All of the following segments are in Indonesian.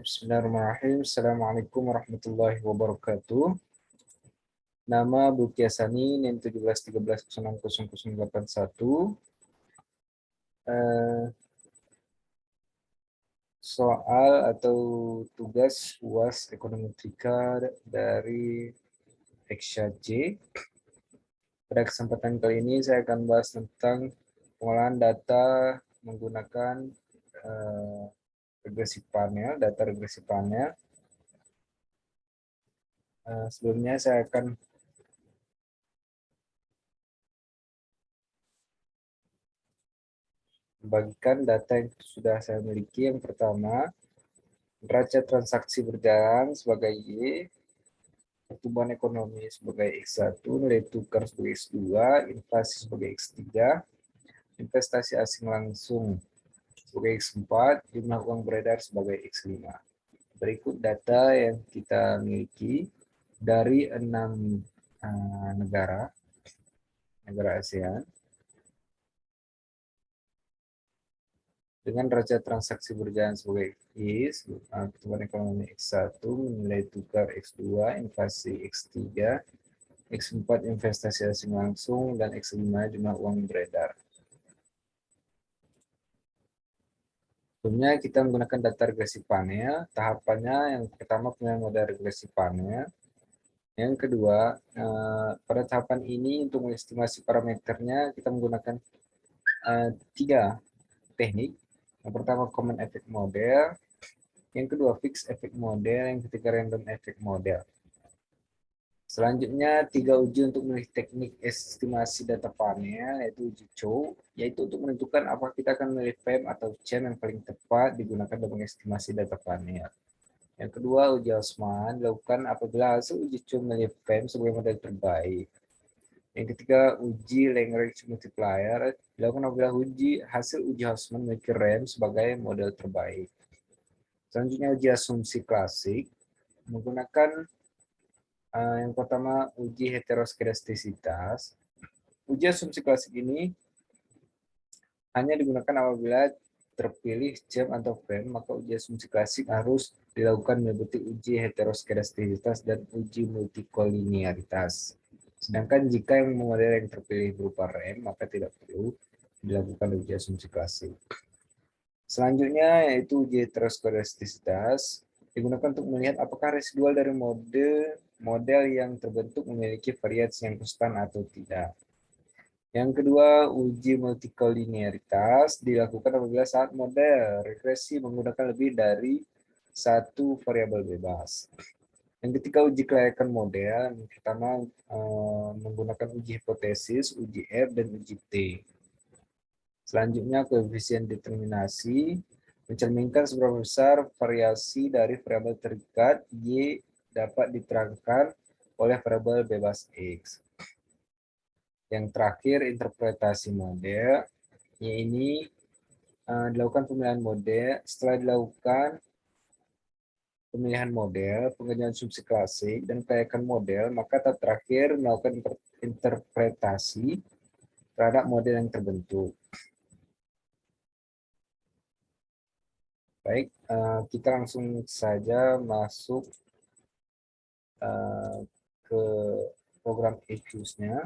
Bismillahirrahmanirrahim. Assalamualaikum warahmatullahi wabarakatuh. Nama Bukia Sani, NIM 1713060081. Soal atau tugas UAS Ekonometrika dari Heksha J. Pada kesempatan kali ini saya akan bahas tentang pengolahan data menggunakan regresi panel, data regresi panel. Sebelumnya saya akan membagikan data yang sudah saya miliki. Yang pertama, neraca transaksi berjalan sebagai Y, pertumbuhan ekonomi sebagai X1, nilai tukar sebagai X2, inflasi sebagai X3, investasi asing langsung sebagai X4, jumlah uang beredar sebagai X5. Berikut data yang kita miliki dari 6 negara ASEAN dengan neraca transaksi berjalan sebagai X, pertumbuhan ekonomi X1, nilai tukar X2, inflasi X3, X4 investasi asing langsung, dan X5 jumlah uang beredar. Sebelumnya kita menggunakan data regresi panel. Tahapannya yang pertama pemilihan model regresi panel. Yang kedua, pada tahapan ini untuk mengestimasi parameternya kita menggunakan 3 teknik. Yang pertama common effect model, yang kedua fixed effect model, yang ketiga random effect model. Selanjutnya 3 uji untuk memilih teknik estimasi data panel, yaitu uji Chow, yaitu untuk menentukan apakah kita akan memilih frame atau chain yang paling tepat digunakan dalam mengestimasi data panel. Yang kedua, uji Hausman dilakukan apabila hasil uji Chow memilih frame sebagai model terbaik. Yang ketiga, uji Lagrange multiplier dilakukan apabila hasil uji Hausman memiliki RAM sebagai model terbaik. Selanjutnya, uji asumsi klasik menggunakan yang pertama, uji heteroskedastisitas. Uji asumsi klasik ini hanya digunakan apabila terpilih jam atau frame, maka uji asumsi klasik harus dilakukan meliputi uji heteroskedastisitas dan uji multikolinearitas. Sedangkan jika yang model yang terpilih berupa RAM, maka tidak perlu dilakukan uji asumsi klasik. Selanjutnya yaitu uji heteroskedastisitas, digunakan untuk melihat apakah residual dari model yang terbentuk memiliki variasi yang konstan atau tidak. Yang kedua, uji multikolinearitas dilakukan apabila saat model regresi menggunakan lebih dari satu variabel bebas. Yang ketiga, uji kelayakan model. Yang pertama, menggunakan uji hipotesis, uji R, dan uji T. Selanjutnya, koefisien determinasi mencerminkan seberapa besar variasi dari variabel terikat Y dapat diterangkan oleh variabel bebas X. Yang terakhir, interpretasi model. Ini dilakukan pemilihan model. Setelah dilakukan pemilihan model, pengajuan asumsi klasik, dan kelayakan model, maka tahap terakhir melakukan interpretasi terhadap model yang terbentuk. Baik, kita langsung saja masuk ke program EFUSE-nya.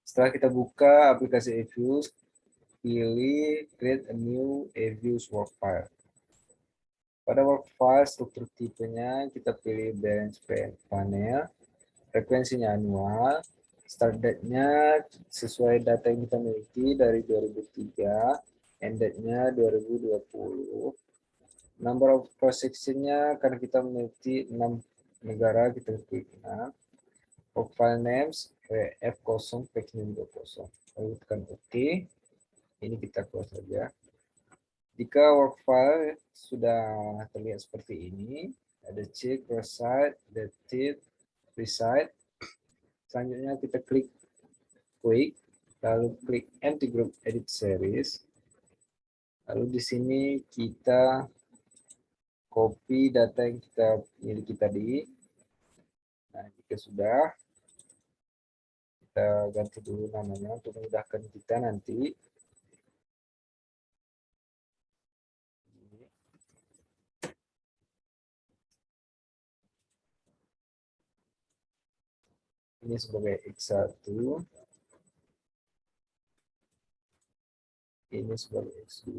Setelah kita buka aplikasi EFUSE, pilih create a new EFUSE work file. Pada work file, struktur tipenya kita pilih balance panel, frekuensinya anual, start date-nya sesuai data yang kita miliki dari 2003, end date-nya 2020. Number of cross section-nya karena kita memiliki 6 negara, kita pilih 6. Work file names F0 packing 20. Lalu tekan OK. Ini kita close saja. Jika work file sudah terlihat seperti ini, ada check, cross site, dated, presite. Selanjutnya kita klik quick, lalu klik empty group edit series. Lalu di sini kita copy data yang kita miliki tadi. Nah, jika sudah, kita ganti dulu namanya untuk memudahkan kita nanti. Ini sebagai X1. Ini sebagai X2.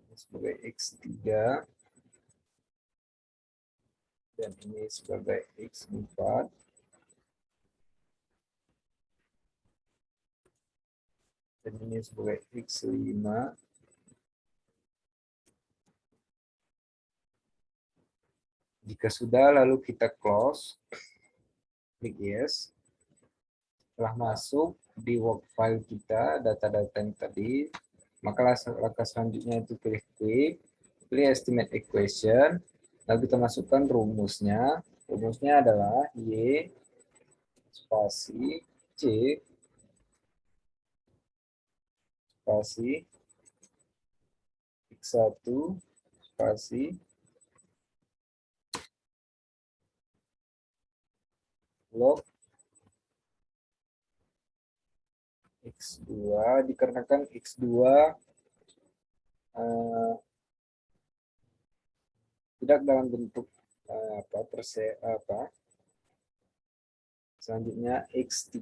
Ini sebagai X3. Dan ini sebagai X4. Dan ini sebagai X5. Jika sudah, lalu kita close, klik yes. Setelah masuk di work file kita, data-data yang tadi, maka langkah selanjutnya itu pilih estimate equation, lalu kita masukkan rumusnya. Rumusnya adalah Y spasi C spasi X1 spasi log X2, dikarenakan X2 tidak dalam bentuk selanjutnya X3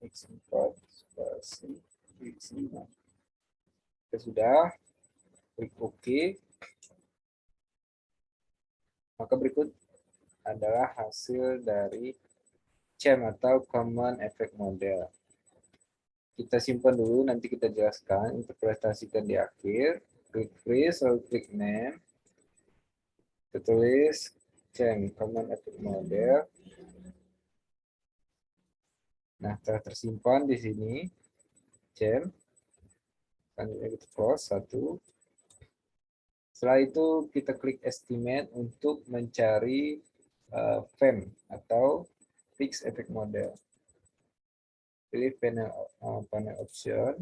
X4 spasi X5. Kita sudah klik OK. Maka berikut adalah hasil dari CEM atau Common Effect Model. Kita simpan dulu, nanti kita jelaskan, interpretasikan di akhir. Klik freeze, lalu klik name. Kita tulis CEM, Common Effect Model. Nah, telah tersimpan di sini CEM. Selanjutnya kita close, 1. Setelah itu kita klik estimate untuk mencari FEM atau Fixed Effect Model. Pilih panel option.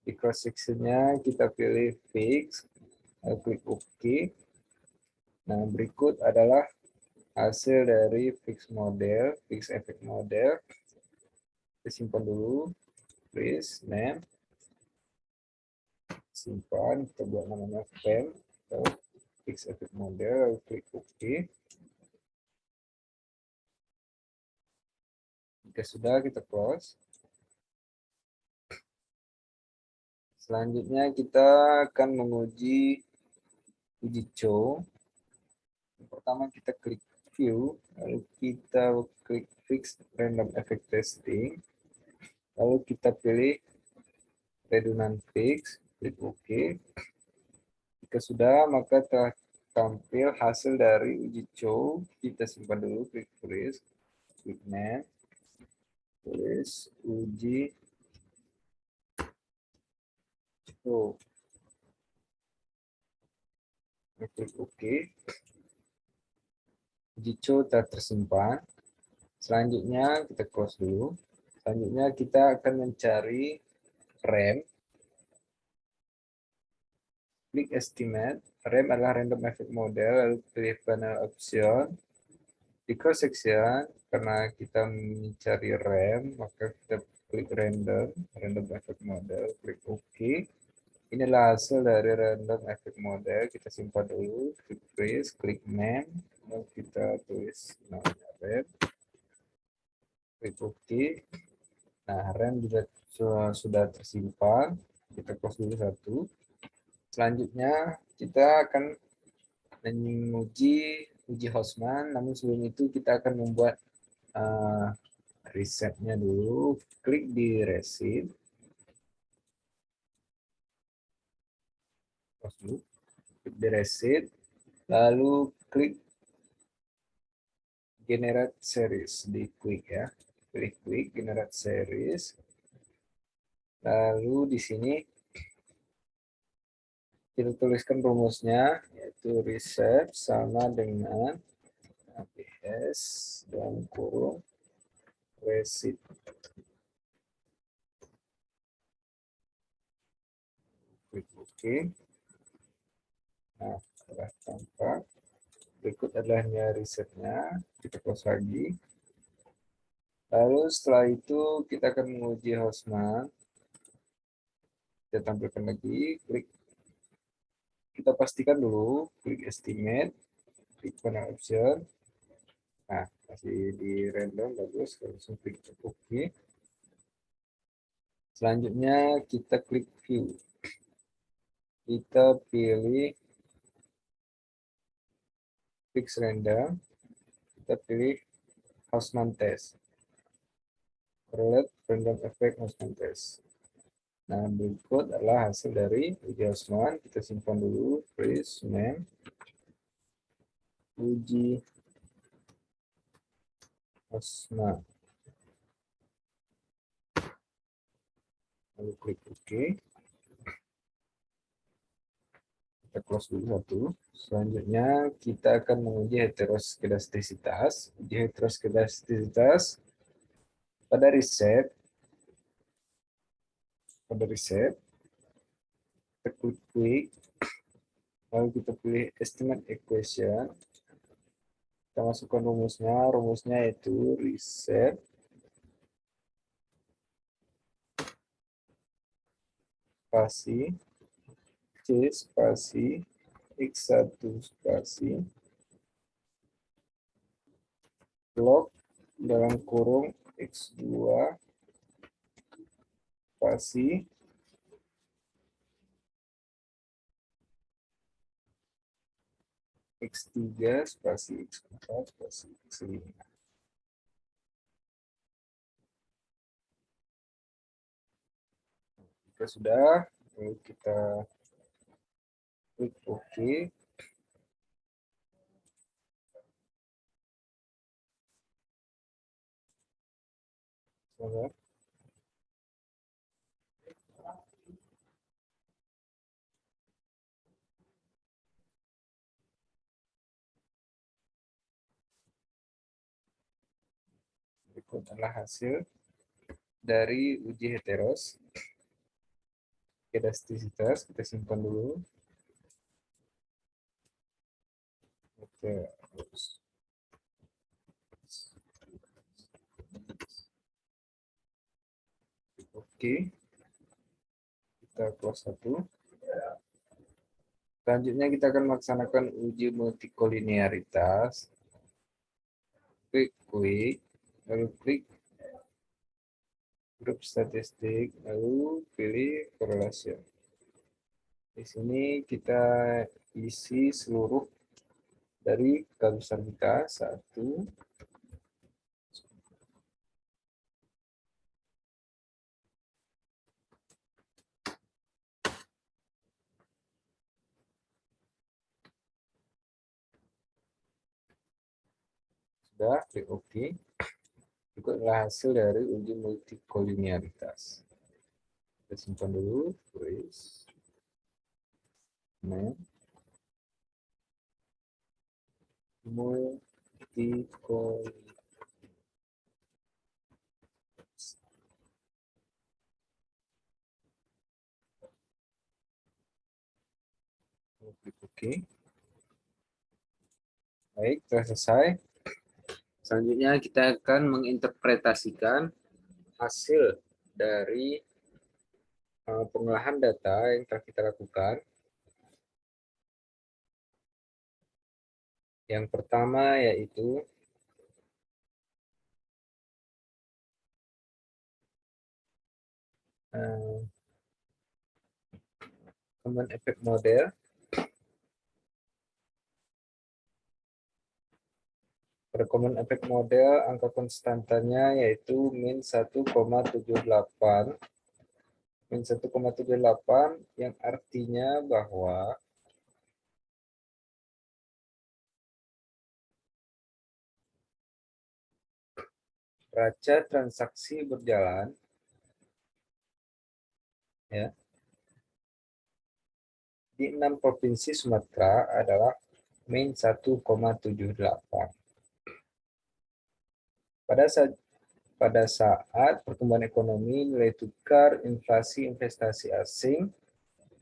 Di cross sectionnya kita pilih fix, klik OK. Nah, berikut adalah hasil dari fix effect model. Kita simpan dulu, please, name, simpan, kita buat namanya FEM atau fix effect model, lalu klik OK. Jika sudah, kita close. Selanjutnya kita akan menguji uji Chow. Pertama kita klik view, lalu kita klik fix random effect testing, lalu kita pilih redundant fix, klik OK. Jika sudah, maka telah tampil hasil dari uji Chow. Kita simpan dulu, klik freeze, klik name, tulis uji Chow, klik OK. Uji Chow telah tersimpan. Selanjutnya kita close dulu. Selanjutnya kita akan mencari RAM. Klik estimate. RAM adalah random effect model, lalu pilih panel option. Di cross section, karena kita mencari RAM, maka kita klik random effect model, klik OK. Inilah hasil dari random effect model. Kita simpan dulu, klik freeze, klik name, lalu kita tulis namanya RAM, klik OK. Nah, RAM sudah tersimpan. Kita close dulu 1. Selanjutnya kita akan menguji uji Hostman, namun sebelum itu kita akan membuat risetnya dulu. Klik di receipt, klik di receipt, lalu klik generate series, di klik ya, pilih klik generate series, lalu di sini kita tuliskan rumusnya, yaitu reset sama dengan ABS dan kurung receipt. Klik OK. Nah, setelah tampak, berikut adalah risetnya. Kita close lagi. Lalu setelah itu kita akan menguji Hostman. Kita tampilkan lagi, klik. Kita pastikan dulu, klik estimate, klik final option. Nah, masih di random, bagus. Langsung klik OK. Selanjutnya kita klik view. Kita pilih fix random. Kita pilih Houseman test. Correlate random effect Houseman test. Nah, berikut adalah hasil dari uji Houseman. Kita simpan dulu. Freeze, name, uji Houseman. Lalu klik OK. Kita close dulu satu. Selanjutnya kita akan menguji heteroskedastisitas. Uji heteroskedastisitas pada riset. Kita klik, lalu kita pilih estimate equation. Kita masukkan rumusnya yaitu riset spasi C spasi X1 spasi log dalam kurung X2 spasi X3 spasi X4 spasi X5. Jika sudah, lalu kita klik OK. Berikut adalah hasil dari uji heteroskedastisitas. Kita simpan dulu. Oke. Oke. Kita close satu. Selanjutnya kita akan melaksanakan uji multikolinearitas. Klik, lalu klik grup statistik, lalu pilih correlation. Di sini kita isi seluruh dari besar kita, 1, sudah, klik OK. Itu adalah hasil dari uji multikolinearitas. Kita simpan dulu, freeze, multikolinearitas. Klik OK. Baik, telah selesai. Selanjutnya kita akan menginterpretasikan hasil dari pengolahan data yang telah kita lakukan. Yang pertama yaitu common effect model. Pada common effect model, angka konstantanya yaitu min 1,78. Min 1,78 yang artinya bahwa raca transaksi berjalan ya di 6 provinsi Sumatera adalah min 1,78. Pada saat pertumbuhan ekonomi, nilai tukar, inflasi, investasi asing,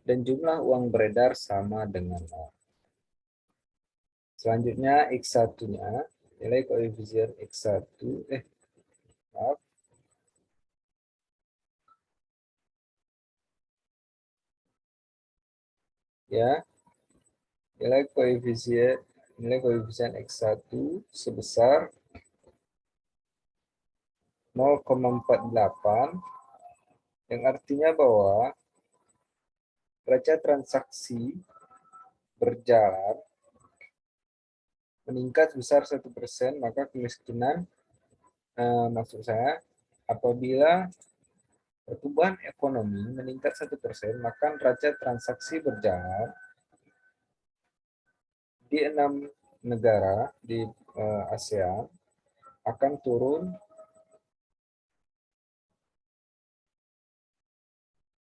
dan jumlah uang beredar sama dengan 0. Selanjutnya X1-nya, nilai koefisien X1, maaf, ya, nilai koefisien X1 sebesar 0,48, yang artinya bahwa neraca transaksi berjalan meningkat sebesar 1%, maka kemiskinan, maksud saya, apabila pertumbuhan ekonomi meningkat 1%, maka neraca transaksi berjalan di 6 negara di ASEAN akan turun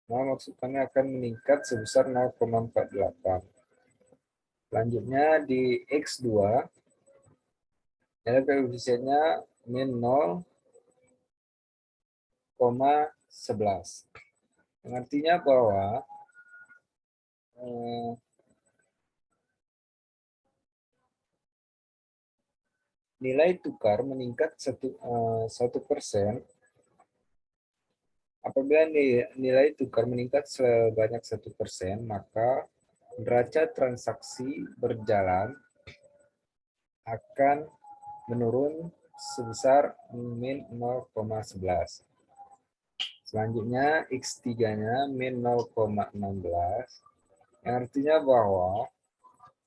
maksudnya akan meningkat sebesar 0,48. Selanjutnya di X2, nilai koefisiennya min 0,11. Yang artinya bahwa nilai tukar meningkat 1%. Apabila nilai tukar meningkat sebanyak 1%, maka neraca transaksi berjalan akan menurun sebesar min 0,11. Selanjutnya X3-nya min 0,16, yang artinya bahwa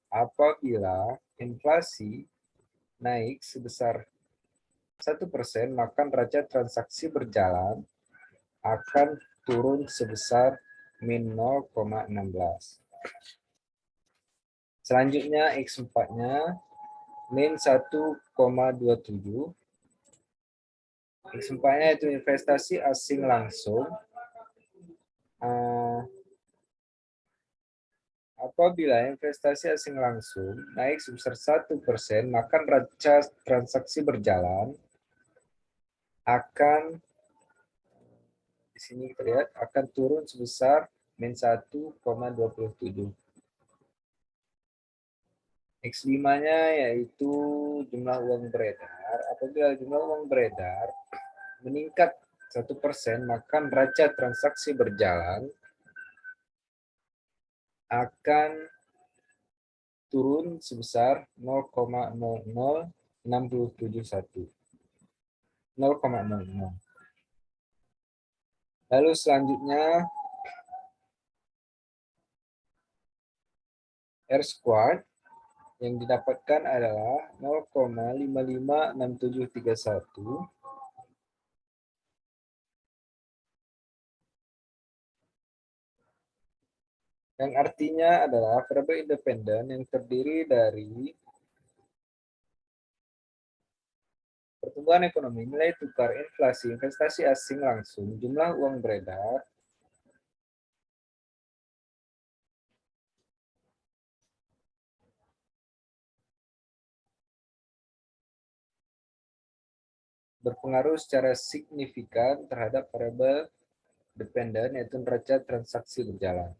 apabila inflasi naik sebesar 1%, maka neraca transaksi berjalan akan turun sebesar min 0,16. Selanjutnya X4-nya min 1,27. X4-nya itu investasi asing langsung. Apabila investasi asing langsung naik sebesar 1%, maka neraca transaksi berjalan akan, di sini kita lihat, akan turun sebesar min 1,27. X5-nya yaitu jumlah uang beredar. Apabila jumlah uang beredar meningkat 1%, maka neraca transaksi berjalan akan turun sebesar 0,00671. 0,00. Lalu selanjutnya R squared yang didapatkan adalah 0,556731, yang artinya adalah variabel independen yang terdiri dari pertumbuhan ekonomi, nilai tukar, inflasi, investasi asing langsung, jumlah uang beredar, berpengaruh secara signifikan terhadap variabel dependen, yaitu neraca transaksi berjalan.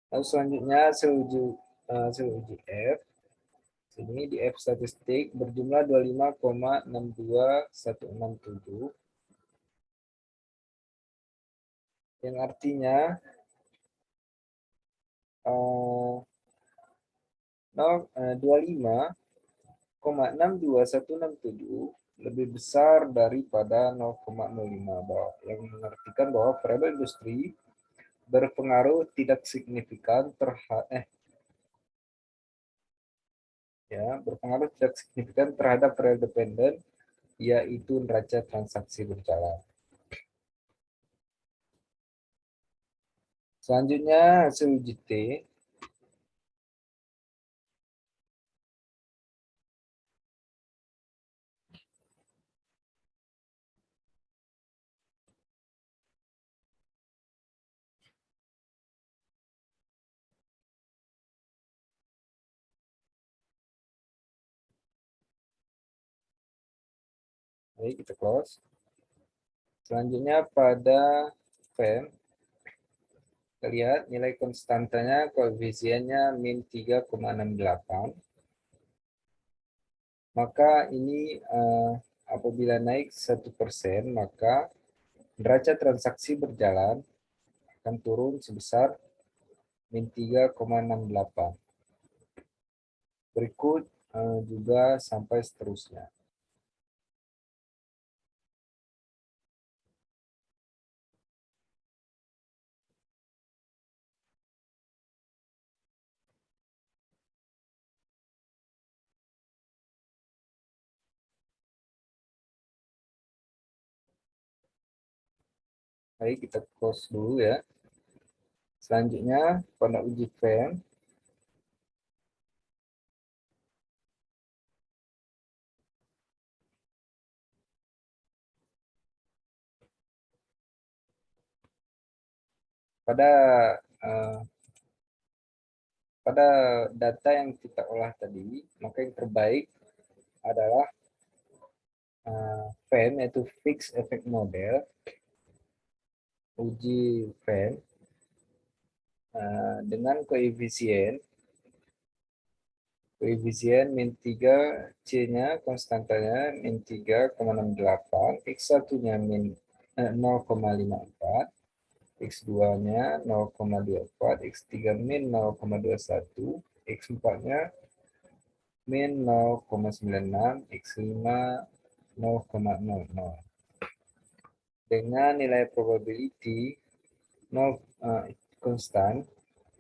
Lalu selanjutnya hasil uji F. Sini di F statistik berjumlah 25,62167, yang artinya 25,62167 lebih besar daripada 0,05, yang mengartikan bahwa variabel industri berpengaruh tidak signifikan terhadap variabel dependen, yaitu neraca transaksi berjalan. Selanjutnya hasil uji T. Baik, kita close. Selanjutnya pada FEM, kita lihat nilai konstantanya, koefisiennya min 3,68. Maka ini apabila naik 1%, maka neraca transaksi berjalan akan turun sebesar min 3,68. Berikut juga sampai seterusnya. Baik, kita close dulu ya. Selanjutnya pada uji frame, pada uh, pada data yang kita olah tadi, maka yang terbaik adalah FEM, yaitu Fixed Effect Model, uji FEM dengan koefisien min 3, C-nya konstantanya min 3,68, X1-nya min 0,54, X2-nya 0,24, X3 min 0,21, X4-nya min 0,96, X5 0,00. Dengan nilai probability 0 konstan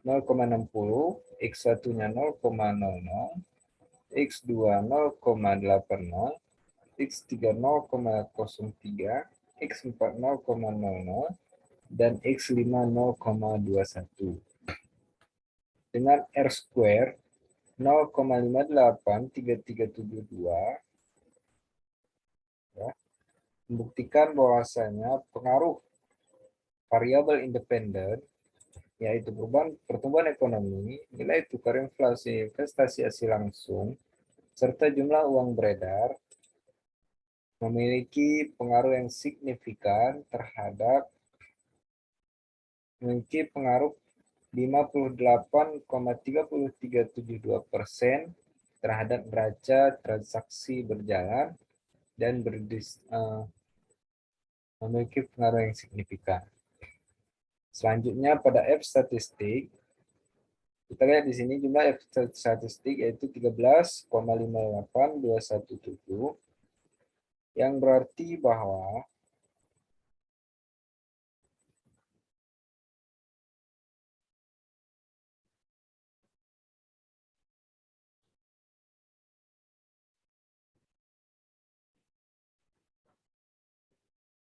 0,60, X1-nya 0,00, X2 0,80, X3 0,03, X4 0,00, dan X5 0,21. Dengan R square 0,583372, ya, membuktikan bahwasanya pengaruh variabel independen, yaitu pertumbuhan ekonomi, nilai tukar inflasi, investasi hasil langsung, serta jumlah uang beredar, memiliki pengaruh yang signifikan terhadap memiliki pengaruh 58,3372% terhadap neraca transaksi berjalan dan memiliki pengaruh yang signifikan. Selanjutnya pada F statistik, kita lihat di sini jumlah F statistik yaitu 13,58217, yang berarti bahwa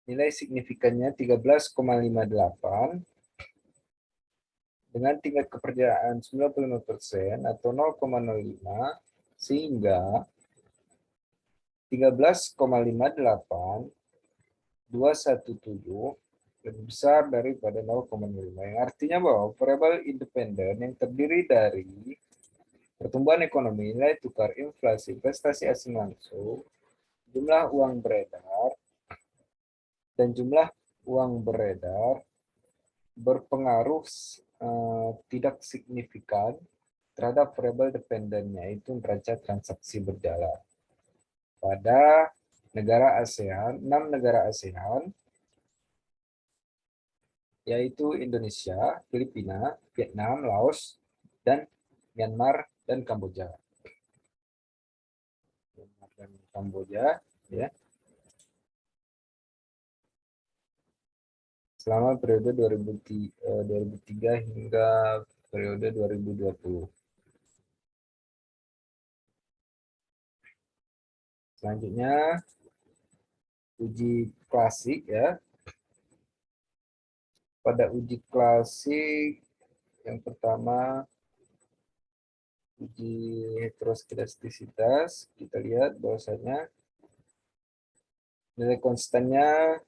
nilai signifikannya 13,58 dengan tingkat kepercayaan 95% atau 0,05, sehingga 13,58217 lebih besar daripada 0,05, yang artinya bahwa variabel independen yang terdiri dari pertumbuhan ekonomi, nilai tukar, inflasi, investasi asing langsung, jumlah uang beredar, dan jumlah uang beredar berpengaruh tidak signifikan terhadap variabel dependennya, yaitu neraca transaksi berjalan. Pada negara ASEAN, 6 negara ASEAN, yaitu Indonesia, Filipina, Vietnam, Laos, dan Myanmar dan Kamboja. Myanmar dan Kamboja, ya. Selama periode 2003 hingga periode 2020. Selanjutnya uji klasik, ya. Pada uji klasik yang pertama uji heteroskedastisitas, kita lihat bahwasanya nilai konstannya,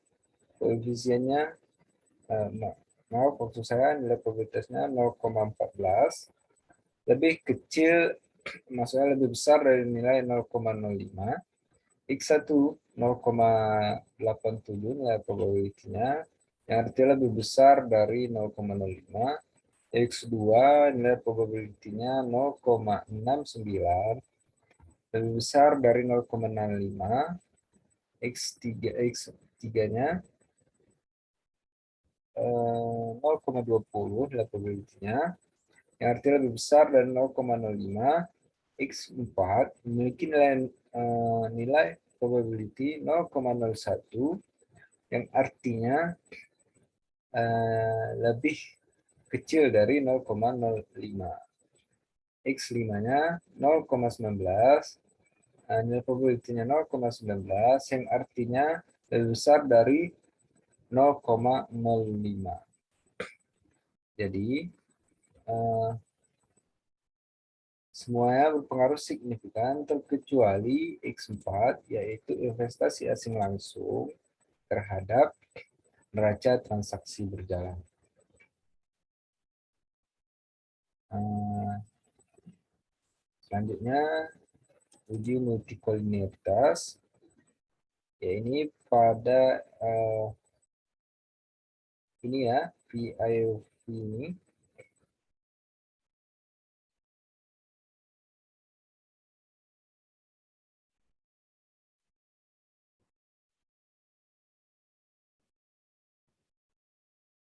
koefisiennya, maksud saya nilai probabilitasnya 0,14, lebih kecil, maksudnya lebih besar dari nilai 0,05. X1 0,87 nilai probability-nya, yang artinya lebih besar dari 0,05. X2 nilai probability-nya 0,69, lebih besar dari 0,65. X3-nya 0,20 adalah probability-nya, yang artinya lebih besar dari 0,05. X4 memiliki nilai probability 0,01 yang artinya lebih kecil dari 0,05. X5-nya 0,19, nilai probability-nya 0,19 yang artinya lebih besar dari 0,05. Jadi semuanya berpengaruh signifikan terkecuali X4, yaitu investasi asing langsung terhadap neraca transaksi berjalan. Selanjutnya, uji multikolinialitas. Ya, ini pada ini ya, VIOV ini.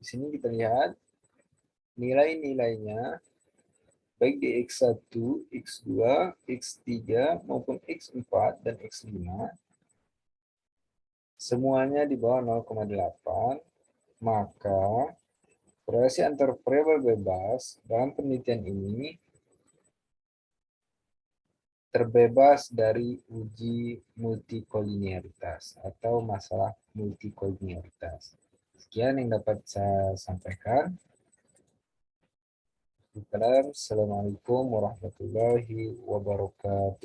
Di sini kita lihat nilai-nilainya baik di X1, X2, X3 maupun X4 dan X5 semuanya di bawah 0,8, maka korelasi antar variabel bebas dalam penelitian ini terbebas dari uji multikolinialitas atau masalah multikolinialitas. Sekian yang dapat saya sampaikan. Assalamualaikum warahmatullahi wabarakatuh.